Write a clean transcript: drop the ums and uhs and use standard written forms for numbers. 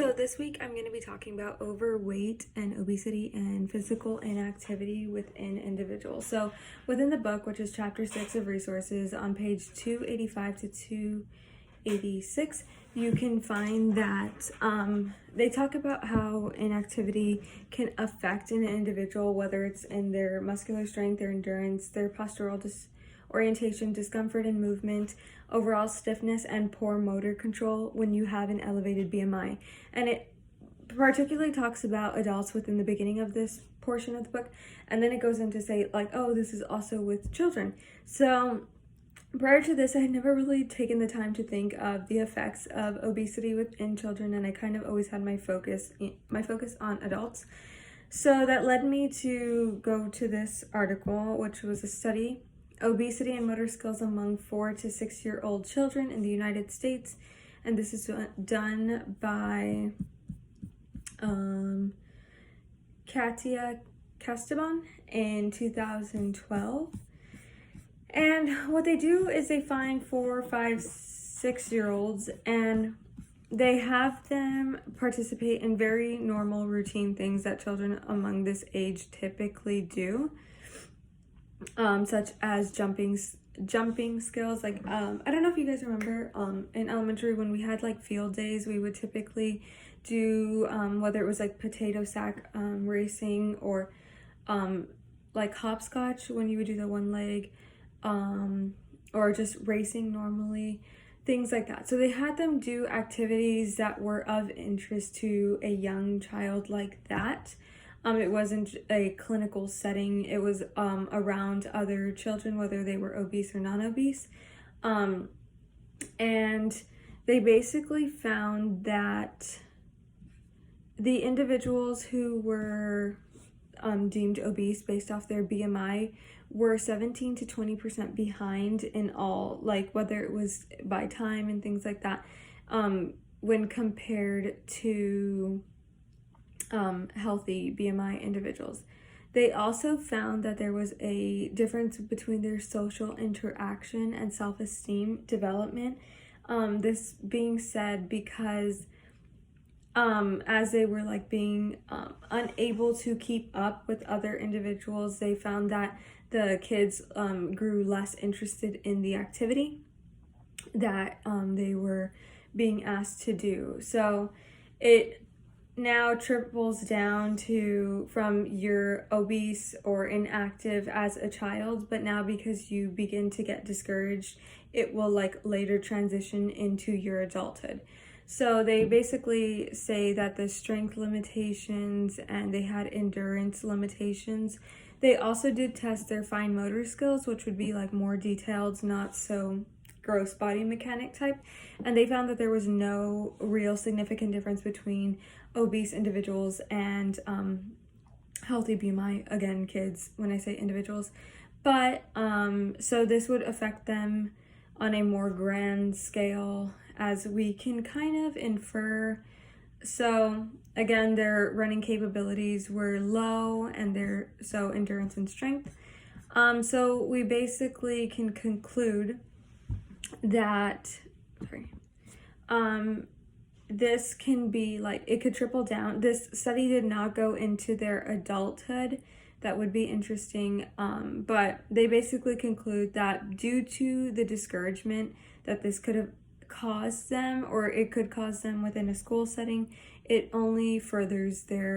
So this week I'm going to be talking about overweight and obesity and physical inactivity within individuals. So within the book, which is chapter 6 of resources, on page 285 to 286, you can find that they talk about how inactivity can affect an individual, whether it's in their muscular strength, their endurance, their postural orientation, discomfort in movement, overall stiffness, and poor motor control when you have an elevated BMI. And it particularly talks about adults within the beginning of this portion of the book, and then it goes into say like, oh, this is also with children. So prior to this, I had never really taken the time to think of the effects of obesity within children, and I kind of always had my focus on adults. So that led me to go to this article, which was a study, Obesity and Motor Skills Among 4 to 6 year old Children in the United States. And this is done by Katia Castaban in 2012. And what they do is they find 4, 5, 6 year olds and they have them participate in very normal routine things that children among this age typically do. Such as jumping skills. Like I don't know if you guys remember in elementary when we had like field days, we would typically do whether it was like potato sack racing or like hopscotch when you would do the one leg, or just racing normally, things like that. So they had them do activities that were of interest to a young child like that. It wasn't a clinical setting. It was around other children, whether they were obese or non-obese. And they basically found that the individuals who were deemed obese based off their BMI were 17 to 20% behind in all, like whether it was by time and things like that, when compared to healthy BMI individuals. They also found that there was a difference between their social interaction and self-esteem development. This being said because as they were like being unable to keep up with other individuals, they found that the kids grew less interested in the activity that they were being asked to do. So it now triples down to from you're obese or inactive as a child, but now because you begin to get discouraged, it will like later transition into your adulthood. So they basically say that the strength limitations and they had endurance limitations. They also did test their fine motor skills, which would be like more detailed, not so gross body mechanic type, and they found that there was no real significant difference between obese individuals and healthy BMI, again kids when I say individuals, but so this would affect them on a more grand scale, as we can kind of infer. So again, their running capabilities were low and their endurance and strength, so we basically can conclude that this can be like, it could triple down. This study did not go into their adulthood. That would be interesting, but they basically conclude that due to the discouragement that this could have caused them, or it could cause them within a school setting, it only furthers their